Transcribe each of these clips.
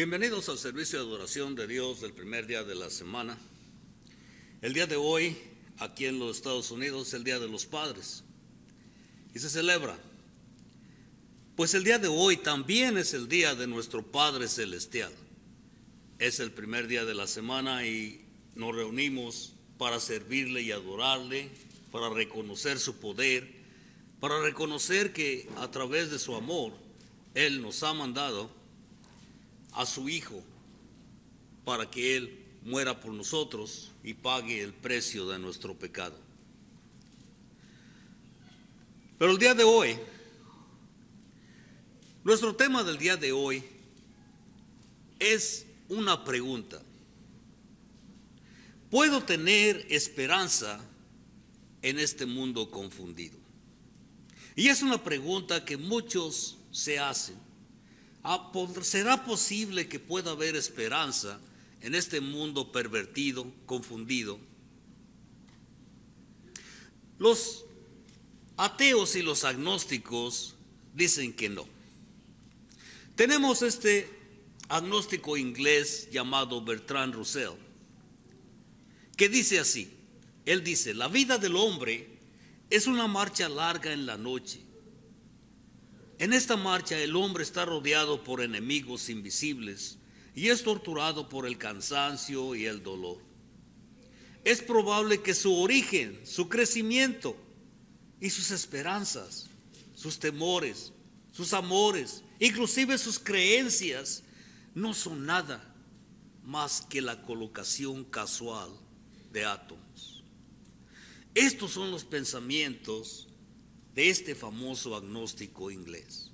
Bienvenidos al servicio de adoración de Dios del primer día de la semana. El día de hoy, aquí en los Estados Unidos, es el Día de los Padres y se celebra. Pues el día de hoy también es el día de nuestro Padre Celestial. Es el primer día de la semana y nos reunimos para servirle y adorarle, para reconocer su poder, para reconocer que a través de su amor, Él nos ha mandado a su Hijo para que Él muera por nosotros y pague el precio de nuestro pecado. Pero el día de hoy, nuestro tema del día de hoy es una pregunta. ¿Puedo tener esperanza en este mundo confundido? Y es una pregunta que muchos se hacen. ¿Será posible que pueda haber esperanza en este mundo pervertido, confundido? Los ateos y los agnósticos dicen que no. Tenemos este agnóstico inglés llamado Bertrand Russell, que dice así. Él dice: la vida del hombre es una marcha larga en la noche. En esta marcha el hombre está rodeado por enemigos invisibles y es torturado por el cansancio y el dolor. Es probable que su origen, su crecimiento y sus esperanzas, sus temores, sus amores, inclusive sus creencias, no son nada más que la colocación casual de átomos. Estos son los pensamientos de este famoso agnóstico inglés.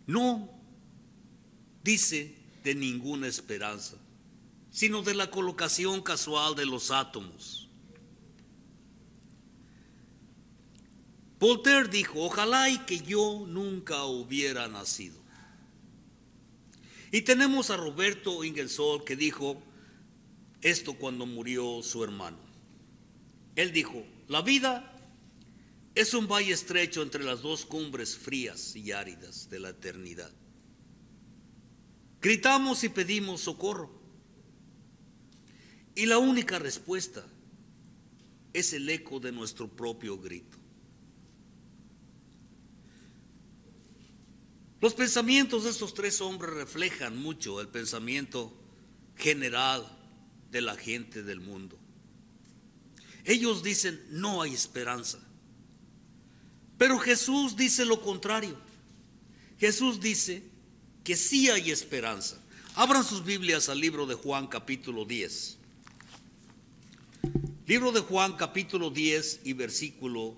No dice de ninguna esperanza, sino de la colocación casual de los átomos. Voltaire dijo: ojalá y que yo nunca hubiera nacido. Y tenemos a Roberto Ingersoll, que dijo esto cuando murió su hermano. Él dijo: la vida es un valle estrecho entre las dos cumbres frías y áridas de la eternidad. Gritamos y pedimos socorro, y la única respuesta es el eco de nuestro propio grito. Los pensamientos de estos tres hombres reflejan mucho el pensamiento general de la gente del mundo. Ellos dicen: no hay esperanza. Pero Jesús dice lo contrario. Jesús dice que sí hay esperanza. Abran sus Biblias al libro de Juan capítulo 10. Libro de Juan capítulo 10 y versículo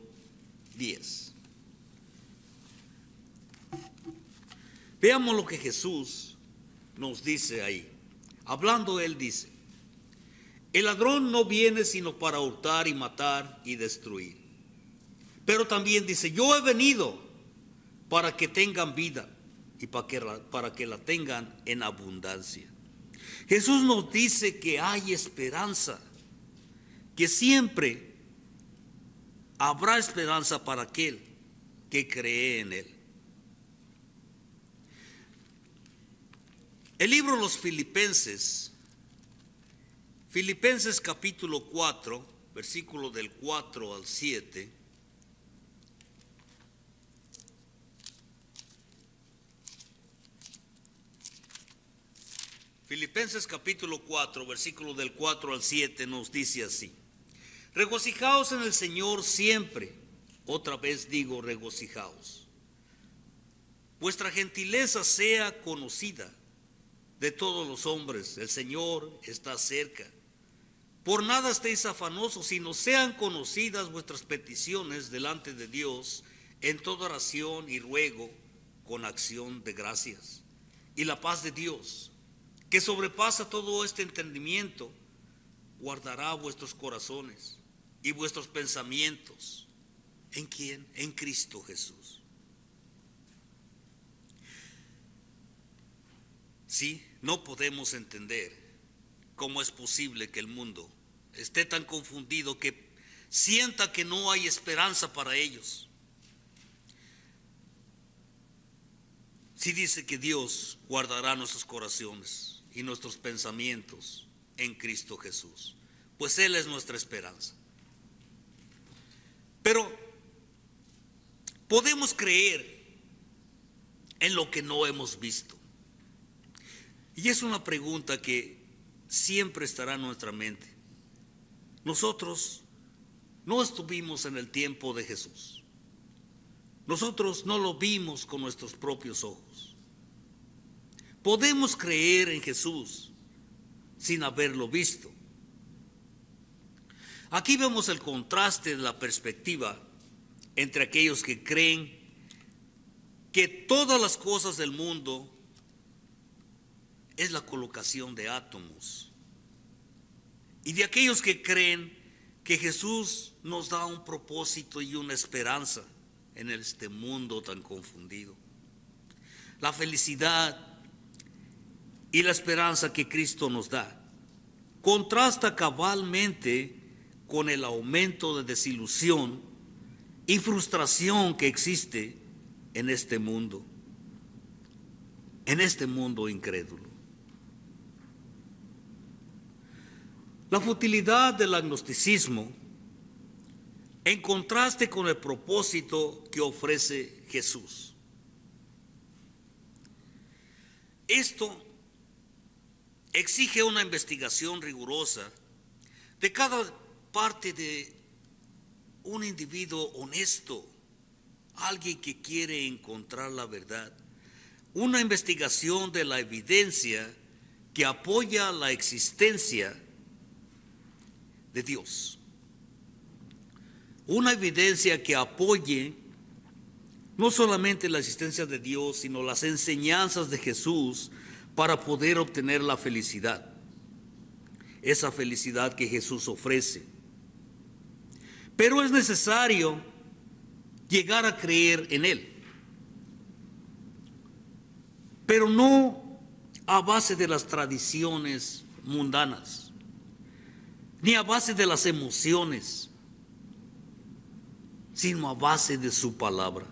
10. Veamos lo que Jesús nos dice ahí. Hablando, Él dice: el ladrón no viene sino para hurtar y matar y destruir. Pero también dice: yo he venido para que tengan vida y para que la tengan en abundancia. Jesús nos dice que hay esperanza, que siempre habrá esperanza para aquel que cree en Él. El libro de los Filipenses capítulo 4, versículo del 4 al 7, Filipenses capítulo 4, versículo del 4 al 7 nos dice así: regocijaos en el Señor siempre. Otra vez digo, regocijaos. Vuestra gentileza sea conocida de todos los hombres. El Señor está cerca. Por nada estéis afanosos, sino sean conocidas vuestras peticiones delante de Dios en toda oración y ruego con acción de gracias. Y la paz de Dios, que sobrepasa todo este entendimiento, guardará vuestros corazones y vuestros pensamientos. ¿En quién? En Cristo Jesús. Sí, no podemos entender cómo es posible que el mundo esté tan confundido que sienta que no hay esperanza para ellos. sí dice que Dios guardará nuestros corazones y nuestros pensamientos en Cristo Jesús, pues Él es nuestra esperanza. Pero podemos creer en lo que no hemos visto. Y es una pregunta que siempre estará en nuestra mente. Nosotros no estuvimos en el tiempo de Jesús. Nosotros no lo vimos con nuestros propios ojos. Podemos creer en Jesús sin haberlo visto. Aquí vemos el contraste de la perspectiva entre aquellos que creen que todas las cosas del mundo es la colocación de átomos, y de aquellos que creen que Jesús nos da un propósito y una esperanza en este mundo tan confundido. La felicidad y la esperanza que Cristo nos da contrasta cabalmente con el aumento de desilusión y frustración que existe en este mundo incrédulo. La futilidad del agnosticismo, en contraste con el propósito que ofrece Jesús. Esto exige una investigación rigurosa de cada parte de un individuo honesto, alguien que quiere encontrar la verdad, una investigación de la evidencia que apoya la existencia de Dios, una evidencia que apoye no solamente la existencia de Dios, sino las enseñanzas de Jesús para poder obtener la felicidad, esa felicidad que Jesús ofrece. Pero es necesario llegar a creer en Él, pero no a base de las tradiciones mundanas, ni a base de las emociones, sino a base de su palabra.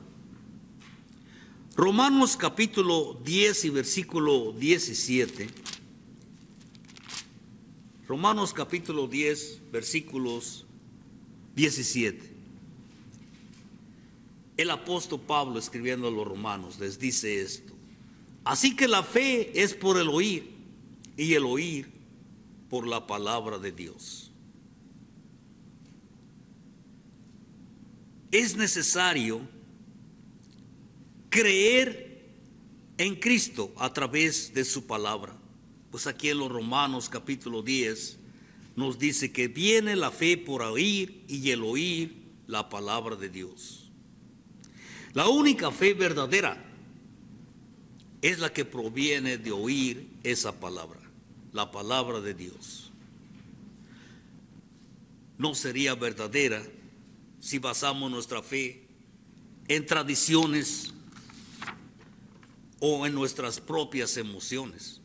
Romanos capítulo 10 y versículo 17. Romanos capítulo 10, versículos 17. El apóstol Pablo, escribiendo a los romanos, les dice esto: así que la fe es por el oír, y el oír por la palabra de Dios. Es necesario creer en Cristo a través de su palabra. Pues aquí en los Romanos capítulo 10 nos dice que viene la fe por oír, y el oír la palabra de Dios. La única fe verdadera es la que proviene de oír esa palabra, la palabra de Dios. No sería verdadera si basamos nuestra fe en tradiciones o en nuestras propias emociones.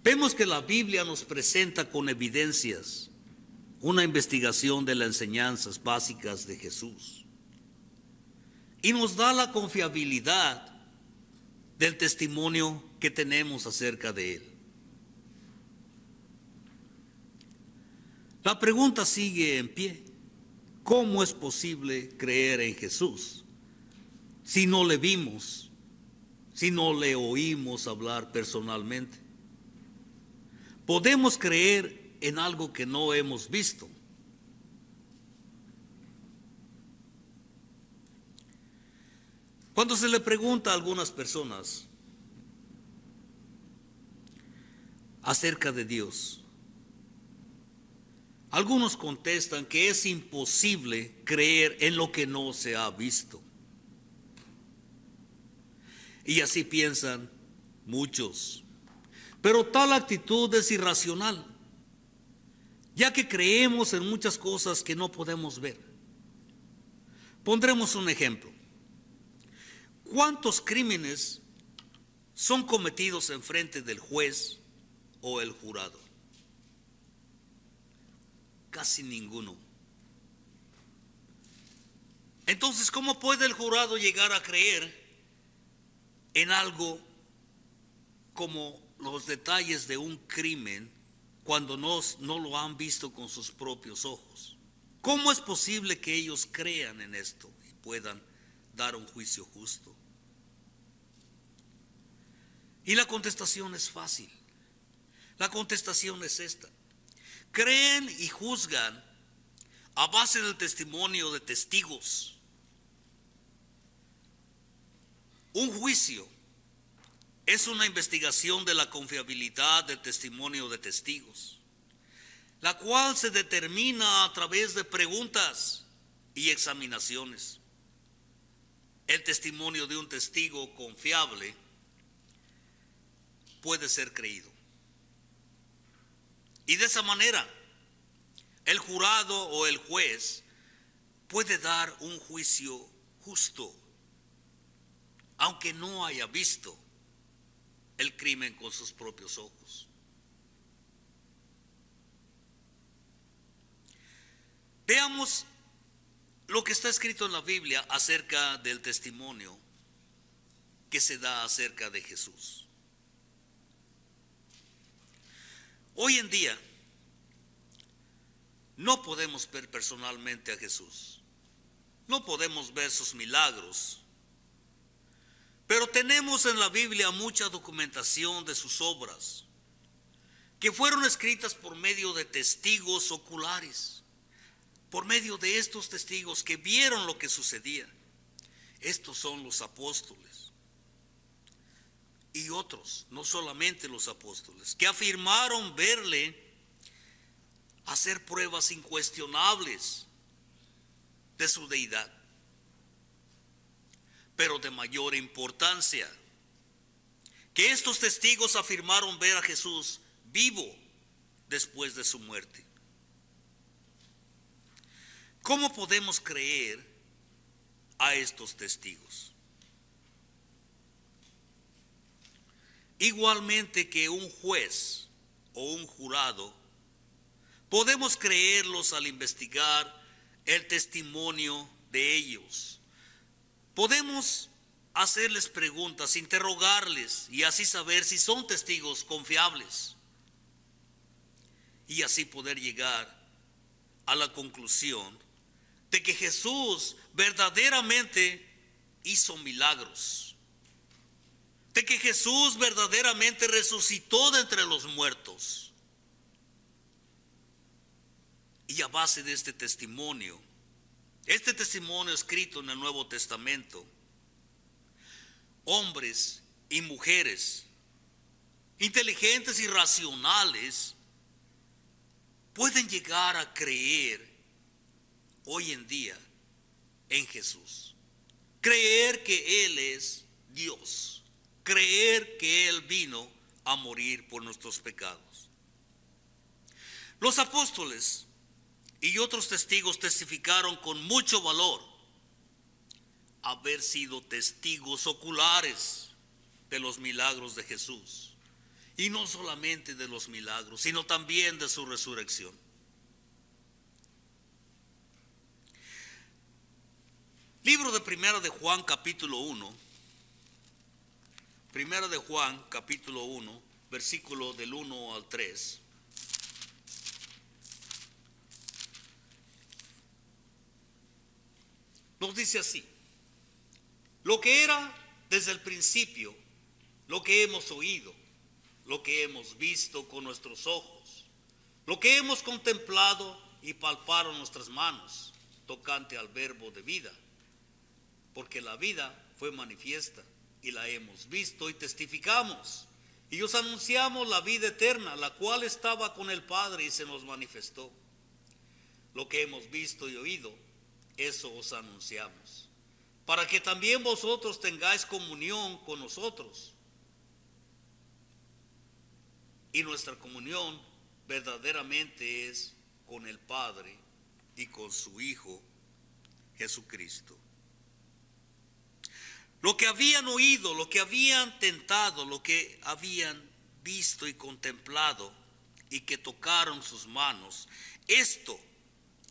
Vemos que la Biblia nos presenta con evidencias una investigación de las enseñanzas básicas de Jesús, y nos da la confiabilidad del testimonio que tenemos acerca de Él. La pregunta sigue en pie: ¿cómo es posible creer en Jesús si no le vimos, si no le oímos hablar personalmente? Podemos creer en algo que no hemos visto. Cuando se le pregunta a algunas personas acerca de Dios, algunos contestan que es imposible creer en lo que no se ha visto. Y así piensan muchos. Pero tal actitud es irracional, ya que creemos en muchas cosas que no podemos ver. Pondremos un ejemplo. ¿Cuántos crímenes son cometidos en frente del juez o el jurado? Casi ninguno. Entonces, ¿cómo puede el jurado llegar a creer en algo como los detalles de un crimen cuando no lo han visto con sus propios ojos? ¿Cómo es posible que ellos crean en esto y puedan dar un juicio justo? Y la contestación es fácil. La contestación es esta: creen y juzgan a base del testimonio de testigos. Un juicio es una investigación de la confiabilidad del testimonio de testigos, la cual se determina a través de preguntas y examinaciones. El testimonio de un testigo confiable puede ser creído. Y de esa manera, el jurado o el juez puede dar un juicio justo, aunque no haya visto el crimen con sus propios ojos. Veamos lo que está escrito en la Biblia acerca del testimonio que se da acerca de Jesús. Hoy en día no podemos ver personalmente a Jesús, no podemos ver sus milagros, pero tenemos en la Biblia mucha documentación de sus obras que fueron escritas por medio de testigos oculares, por medio de estos testigos que vieron lo que sucedía. Estos son los apóstoles y otros, no solamente los apóstoles, que afirmaron verle, hacer pruebas incuestionables de su deidad. Pero de mayor importancia, que estos testigos afirmaron ver a Jesús vivo después de su muerte. ¿Cómo podemos creer a estos testigos? Igualmente que un juez o un jurado, podemos creerlos al investigar el testimonio de ellos. Podemos hacerles preguntas, interrogarles y así saber si son testigos confiables. Y así poder llegar a la conclusión de que Jesús verdaderamente hizo milagros, de que Jesús verdaderamente resucitó de entre los muertos. Y a base de este testimonio escrito en el Nuevo Testamento, hombres y mujeres inteligentes y racionales pueden llegar a creer hoy en día en Jesús, creer que Él es Dios, creer que Él vino a morir por nuestros pecados. Los apóstoles y otros testigos testificaron con mucho valor haber sido testigos oculares de los milagros de Jesús. Y no solamente de los milagros, sino también de su resurrección. Libro de Primera de Juan, capítulo 1. Primera de Juan, capítulo 1, versículo del 1 al 3. Nos dice así: lo que era desde el principio, lo que hemos oído, lo que hemos visto con nuestros ojos, lo que hemos contemplado y palparon nuestras manos, tocante al verbo de vida, porque la vida fue manifiesta y la hemos visto y testificamos, y os anunciamos la vida eterna, la cual estaba con el Padre y se nos manifestó. Lo que hemos visto y oído, eso os anunciamos, para que también vosotros tengáis comunión con nosotros. Y nuestra comunión verdaderamente es con el Padre y con su Hijo Jesucristo. Lo que habían oído, lo que habían tentado, lo que habían visto y contemplado y que tocaron sus manos, esto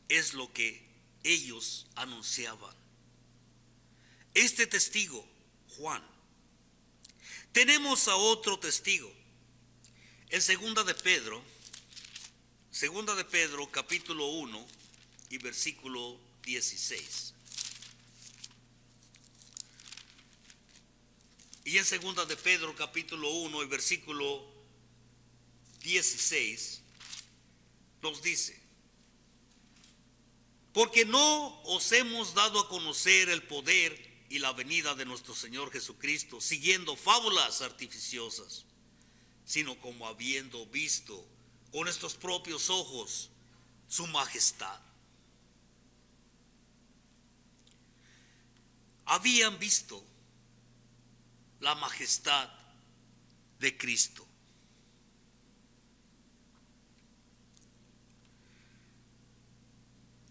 es lo que ellos anunciaban. este testigo, Juan. Tenemos a otro testigo. En segunda de Pedro capítulo 1 y versículo 16. Y en segunda de Pedro capítulo 1 y versículo 16 nos dice: porque no os hemos dado a conocer el poder y la venida de nuestro Señor Jesucristo siguiendo fábulas artificiosas, sino como habiendo visto con nuestros propios ojos su majestad. Habían visto la majestad de Cristo.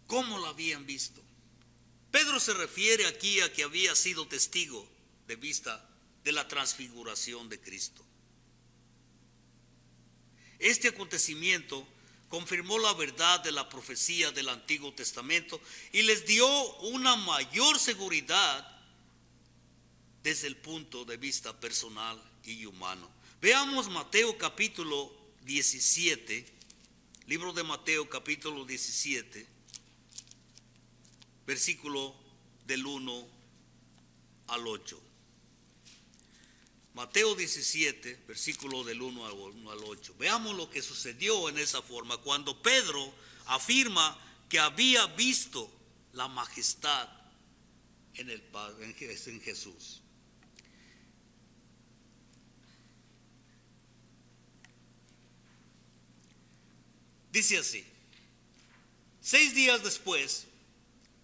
¿Cómo la habían visto? Pedro se refiere aquí a que había sido testigo de vista de la transfiguración de Cristo. Este acontecimiento confirmó la verdad de la profecía del Antiguo Testamento y les dio una mayor seguridad desde el punto de vista personal y humano. Veamos Mateo capítulo 17, libro de Mateo capítulo 17, versículo del 1 al 8. Mateo 17, versículo del 1 al 8. Veamos lo que sucedió en esa forma cuando Pedro afirma que había visto la majestad en Jesús. Dice así: 6 días después,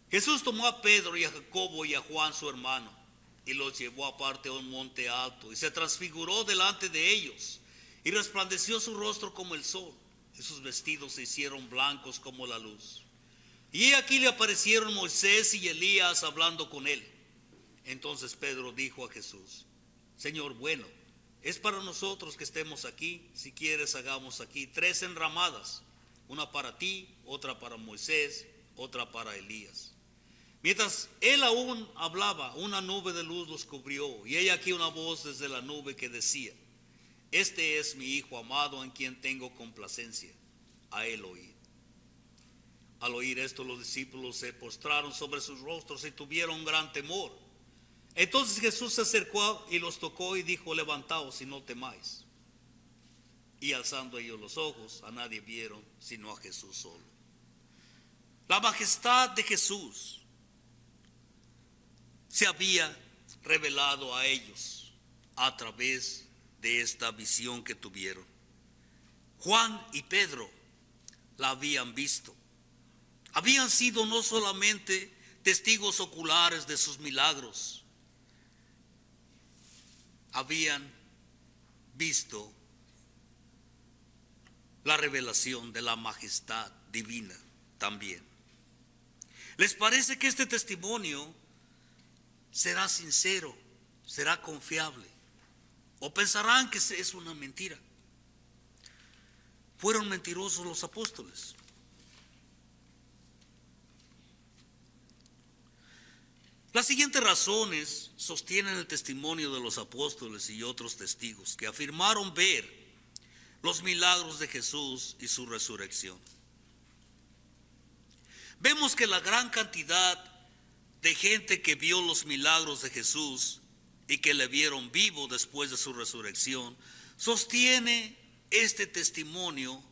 Jesús tomó a Pedro y a Jacobo y a Juan su hermano y los llevó aparte a un monte alto y se transfiguró delante de ellos y resplandeció su rostro como el sol y sus vestidos se hicieron blancos como la luz. Y aquí le aparecieron Moisés y Elías hablando con él. Entonces Pedro dijo a Jesús: Señor, bueno, es para nosotros que estemos aquí. Si quieres, hagamos aquí 3 enramadas, una para ti, otra para Moisés, otra para Elías. Mientras él aún hablaba, una nube de luz los cubrió, y he aquí una voz desde la nube que decía: Este es mi Hijo amado en quien tengo complacencia, a él oíd. Al oír esto, los discípulos se postraron sobre sus rostros y tuvieron gran temor. Entonces Jesús se acercó y los tocó y dijo: Levantaos y no temáis. Y alzando ellos los ojos, a nadie vieron sino a Jesús solo. La majestad de Jesús se había revelado a ellos a través de esta visión que tuvieron. Juan y Pedro la habían visto. Habían sido no solamente testigos oculares de sus milagros, habían visto la revelación de la majestad divina también. ¿Les parece que este testimonio será sincero, será confiable? ¿O pensarán que es una mentira? ¿Fueron mentirosos los apóstoles? Las siguientes razones sostienen el testimonio de los apóstoles y otros testigos que afirmaron ver los milagros de Jesús y su resurrección. Vemos que la gran cantidad de gente que vio los milagros de Jesús y que le vieron vivo después de su resurrección sostiene este testimonio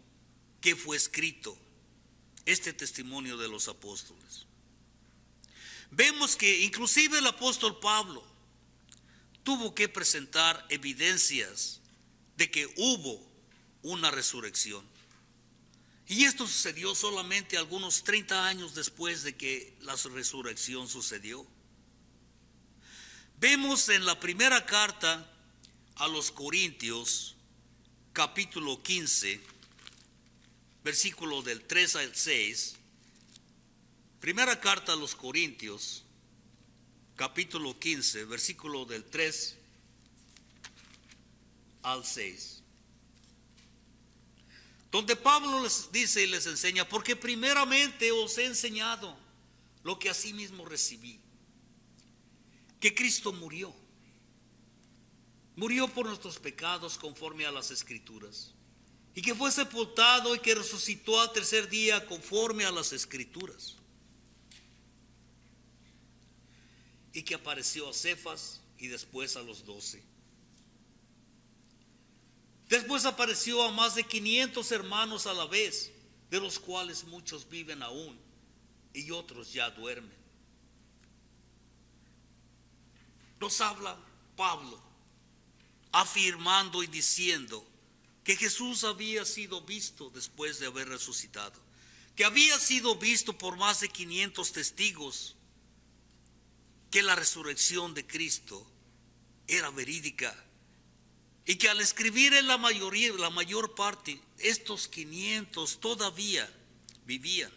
que fue escrito, este testimonio de los apóstoles. Vemos que inclusive el apóstol Pablo tuvo que presentar evidencias de que hubo una resurrección. Y esto sucedió solamente algunos 30 años después de que la resurrección sucedió. Vemos en la primera carta a los Corintios, capítulo 15, versículo del 3 al 6. Primera carta a los Corintios, capítulo 15, versículo del 3 al 6. Donde Pablo les dice y les enseña: porque primeramente os he enseñado lo que asimismo recibí, que Cristo murió. Murió por nuestros pecados conforme a las Escrituras. Y que fue sepultado y que resucitó al tercer día conforme a las Escrituras. Y que apareció a Cefas y después a los 12. Después apareció a más de 500 hermanos a la vez, de los cuales muchos viven aún y otros ya duermen. Nos habla Pablo afirmando y diciendo que Jesús había sido visto después de haber resucitado, que había sido visto por más de 500 testigos, que la resurrección de Cristo era verídica y que al escribir en la mayor parte, estos 500 todavía vivían.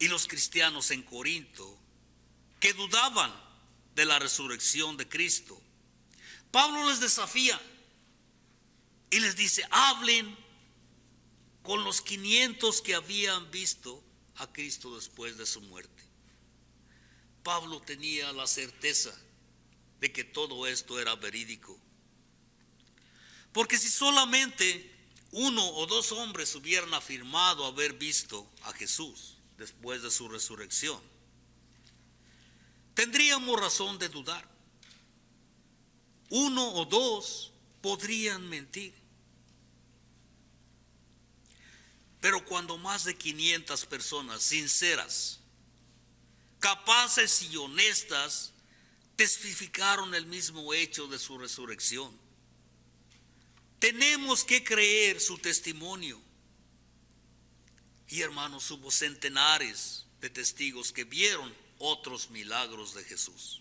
Y los cristianos en Corinto, que dudaban de la resurrección de Cristo, Pablo les desafía y les dice: hablen con los 500 que habían visto a Cristo después de su muerte. Pablo tenía la certeza de que todo esto era verídico. Porque si solamente uno o dos hombres hubieran afirmado haber visto a Jesús después de su resurrección, tendríamos razón de dudar. Uno o dos podrían mentir. Pero cuando más de 500 personas sinceras, capaces y honestas testificaron el mismo hecho de su resurrección, tenemos que creer su testimonio. Y hermanos, hubo centenares de testigos que vieron otros milagros de Jesús.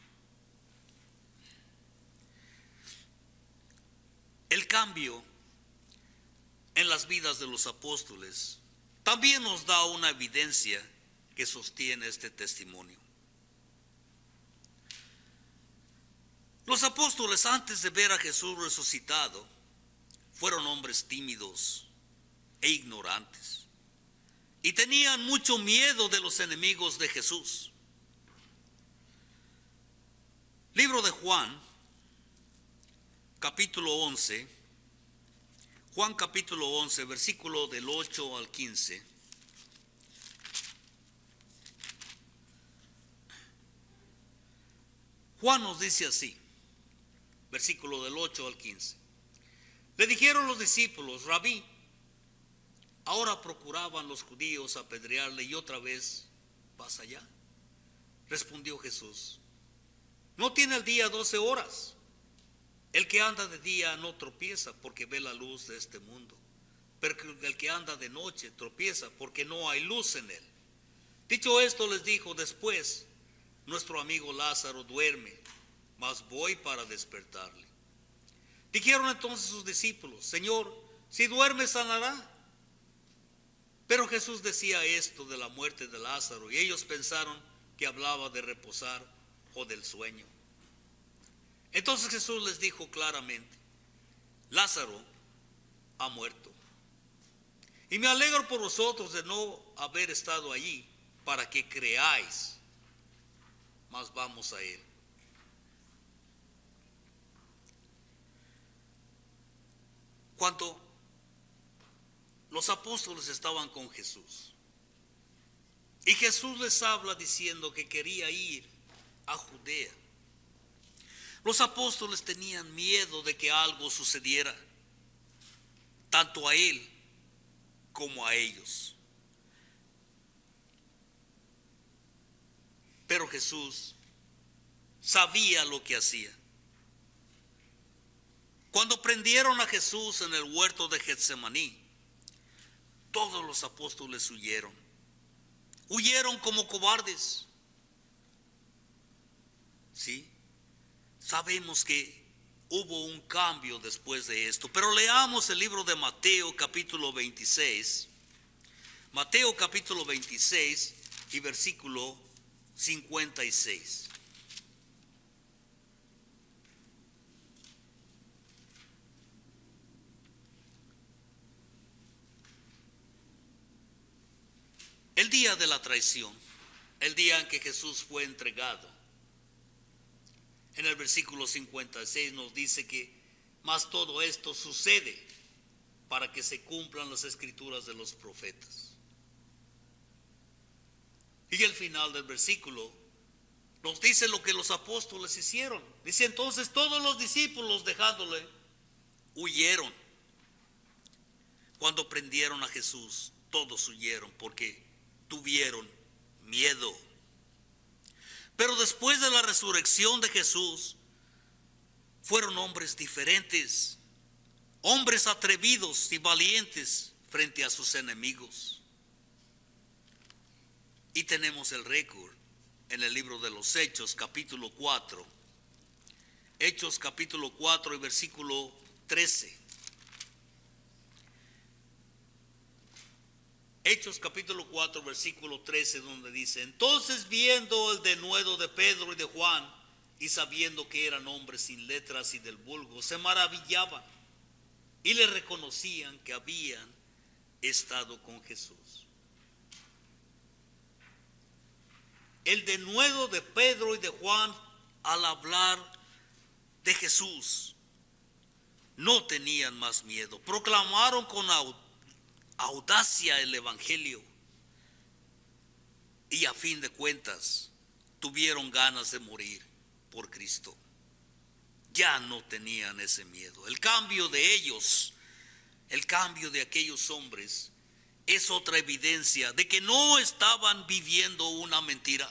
El cambio en las vidas de los apóstoles también nos da una evidencia que sostiene este testimonio. Los apóstoles, antes de ver a Jesús resucitado, fueron hombres tímidos e ignorantes y tenían mucho miedo de los enemigos de Jesús. Libro de Juan, capítulo 11, Juan capítulo 11, versículo del 8 al 15. Juan nos dice así, versículo del 8 al 15. Le dijeron los discípulos: Rabí, ahora procuraban los judíos apedrearle y otra vez vas allá. Respondió Jesús: ¿no tiene el día 12 horas? El que anda de día no tropieza porque ve la luz de este mundo, pero el que anda de noche tropieza porque no hay luz en él. Dicho esto, les dijo: después, nuestro amigo Lázaro duerme, mas voy para despertarle. Dijeron entonces sus discípulos: Señor, si duerme sanará. Pero Jesús decía esto de la muerte de Lázaro, y ellos pensaron que hablaba de reposar o del sueño. Entonces Jesús les dijo claramente: Lázaro ha muerto. Y me alegro por vosotros de no haber estado allí para que creáis, mas vamos a él. Cuando los apóstoles estaban con Jesús y Jesús les habla diciendo que quería ir a Judea, los apóstoles tenían miedo de que algo sucediera, tanto a él como a ellos. Pero Jesús sabía lo que hacía. Cuando prendieron a Jesús en el huerto de Getsemaní, todos los apóstoles huyeron. Huyeron como cobardes. ¿Sí? Sabemos que hubo un cambio después de esto, pero leamos el libro de Mateo capítulo 26. Mateo capítulo 26 y versículo 56. El día de la traición, el día en que Jesús fue entregado, En el versículo 56 nos dice que más todo esto sucede para que se cumplan las escrituras de los profetas. Y el final del versículo nos dice lo que los apóstoles hicieron. Dice entonces todos los discípulos dejándole huyeron. Cuando prendieron a Jesús, todos huyeron porque tuvieron miedo. Pero después de la resurrección de Jesús, fueron hombres diferentes, hombres atrevidos y valientes frente a sus enemigos. Y tenemos el récord en el libro de los Hechos, capítulo 4. Hechos, capítulo 4 y versículo 13. Hechos capítulo 4 versículo 13, donde dice: entonces viendo el denuedo de Pedro y de Juan, y sabiendo que eran hombres sin letras y del vulgo, se maravillaban y le reconocían que habían estado con Jesús. El denuedo de Pedro y de Juan al hablar de Jesús no tenían más miedo, proclamaron con audacia el evangelio y a fin de cuentas tuvieron ganas de morir por Cristo. Ya no tenían ese miedo. El cambio de ellos, el cambio de aquellos hombres es otra evidencia de que no estaban viviendo una mentira.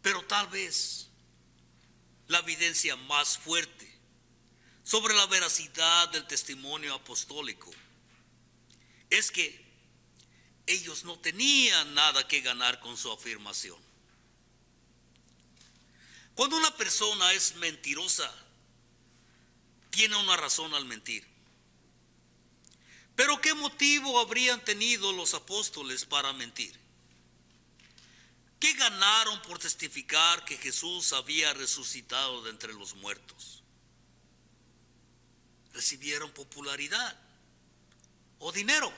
Pero tal vez la evidencia más fuerte sobre la veracidad del testimonio apostólico es que ellos no tenían nada que ganar con su afirmación. Cuando una persona es mentirosa, tiene una razón al mentir. Pero ¿qué motivo habrían tenido los apóstoles para mentir? ¿Qué ganaron por testificar que Jesús había resucitado de entre los muertos? ¿Recibieron popularidad o dinero?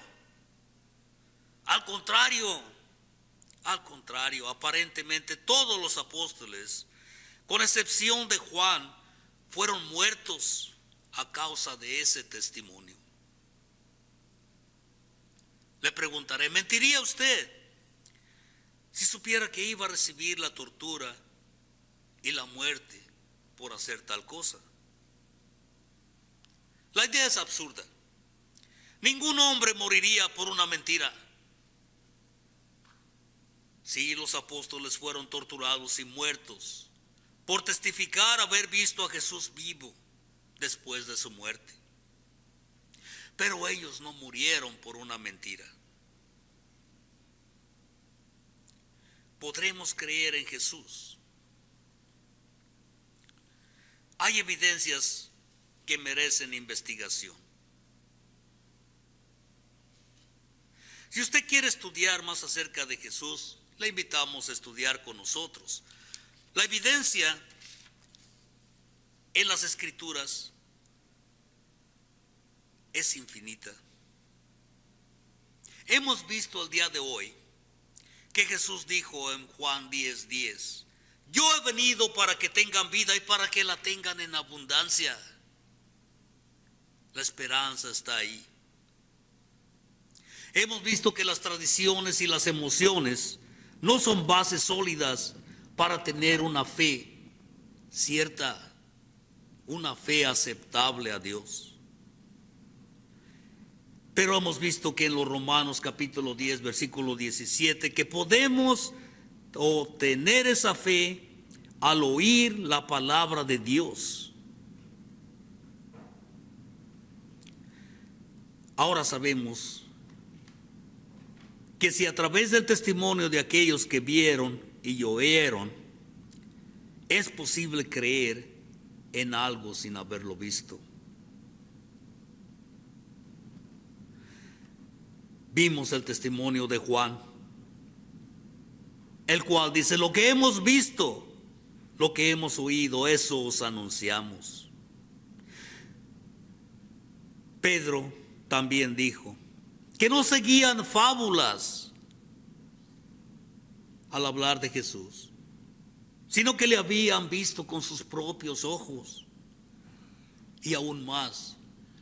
Al contrario, aparentemente todos los apóstoles, con excepción de Juan, fueron muertos a causa de ese testimonio. Le preguntaré, ¿mentiría usted si supiera que iba a recibir la tortura y la muerte por hacer tal cosa? La idea es absurda. Ningún hombre moriría por una mentira. Sí, los apóstoles fueron torturados y muertos por testificar haber visto a Jesús vivo después de su muerte. Pero ellos no murieron por una mentira. ¿Podremos creer en Jesús? Hay evidencias que merecen investigación. Si usted quiere estudiar más acerca de Jesús, le invitamos a estudiar con nosotros. La evidencia en las Escrituras es infinita. Hemos visto el día de hoy que Jesús dijo en Juan 10:10, yo he venido para que tengan vida y para que la tengan en abundancia. La esperanza está ahí. Hemos visto que las tradiciones y las emociones no son bases sólidas para tener una fe cierta, una fe aceptable a Dios. Pero hemos visto que en los Romanos capítulo 10, versículo 17, que podemos obtener esa fe al oír la palabra de Dios. Ahora sabemos que si a través del testimonio de aquellos que vieron y oyeron, es posible creer en algo sin haberlo visto. Vimos el testimonio de Juan, el cual dice, lo que hemos visto, lo que hemos oído, eso os anunciamos. Pedro también dijo que no seguían fábulas al hablar de Jesús, sino que le habían visto con sus propios ojos y aún más,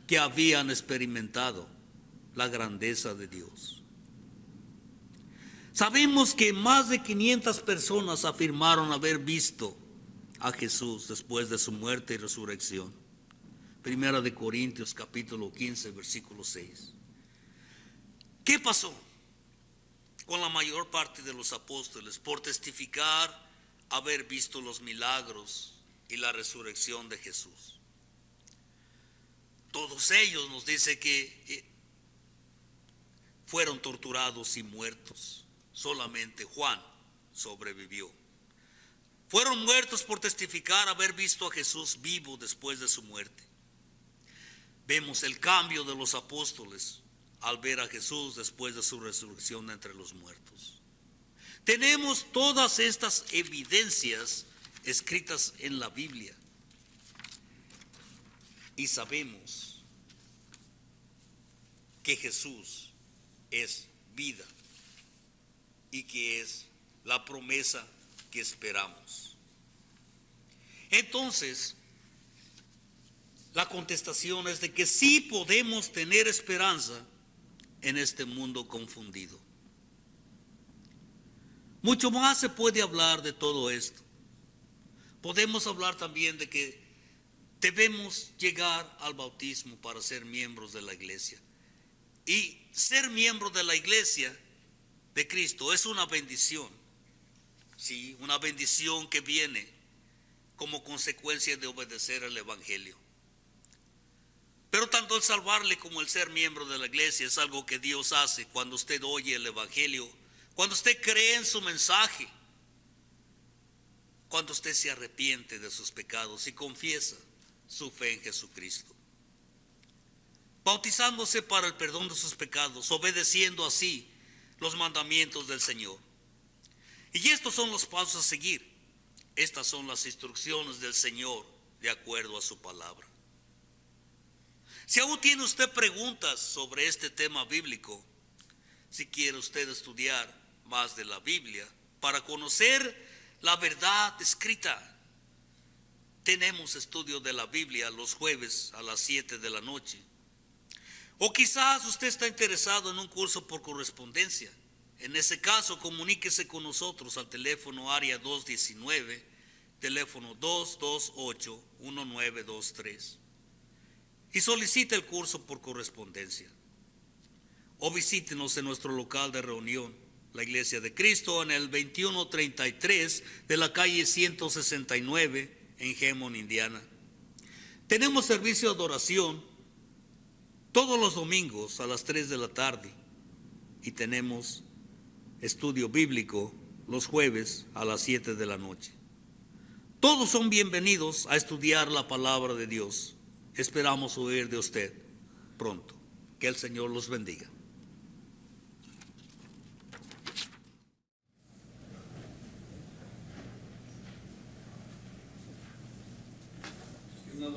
que habían experimentado la grandeza de Dios. Sabemos que más de 500 personas afirmaron haber visto a Jesús después de su muerte y resurrección. Primera de Corintios capítulo 15, versículo 6. ¿Qué pasó con la mayor parte de los apóstoles por testificar haber visto los milagros y la resurrección de Jesús? Todos ellos nos dice que fueron torturados y muertos. Solamente Juan sobrevivió. Fueron muertos por testificar haber visto a Jesús vivo después de su muerte. Vemos el cambio de los apóstoles al ver a Jesús después de su resurrección de entre los muertos. Tenemos todas estas evidencias escritas en la Biblia y sabemos que Jesús es vida y que es la promesa que esperamos. Entonces, la contestación es de que sí podemos tener esperanza en este mundo confundido. Mucho más se puede hablar de todo esto. Podemos hablar también de que debemos llegar al bautismo para ser miembros de la iglesia. Y ser miembro de la iglesia de Cristo es una bendición. Sí, una bendición que viene como consecuencia de obedecer al Evangelio. Pero tanto el salvarle como el ser miembro de la iglesia es algo que Dios hace cuando usted oye el Evangelio, cuando usted cree en su mensaje, cuando usted se arrepiente de sus pecados y confiesa su fe en Jesucristo. Bautizándose para el perdón de sus pecados, obedeciendo así los mandamientos del Señor. Y estos son los pasos a seguir. Estas son las instrucciones del Señor de acuerdo a su palabra. Si aún tiene usted preguntas sobre este tema bíblico, si quiere usted estudiar más de la Biblia para conocer la verdad escrita, tenemos estudio de la Biblia los jueves a las 7 de la noche. O quizás usted está interesado en un curso por correspondencia. En ese caso, comuníquese con nosotros al teléfono área 219, teléfono 228-1923. Y solicite el curso por correspondencia. O visítenos en nuestro local de reunión, la Iglesia de Cristo, en el 2133 de la calle 169 en Hammond, Indiana. Tenemos servicio de adoración todos los domingos a las 3 de la tarde y tenemos estudio bíblico los jueves a las 7 de la noche. Todos son bienvenidos a estudiar la palabra de Dios. Esperamos oír de usted pronto. Que el Señor los bendiga. Una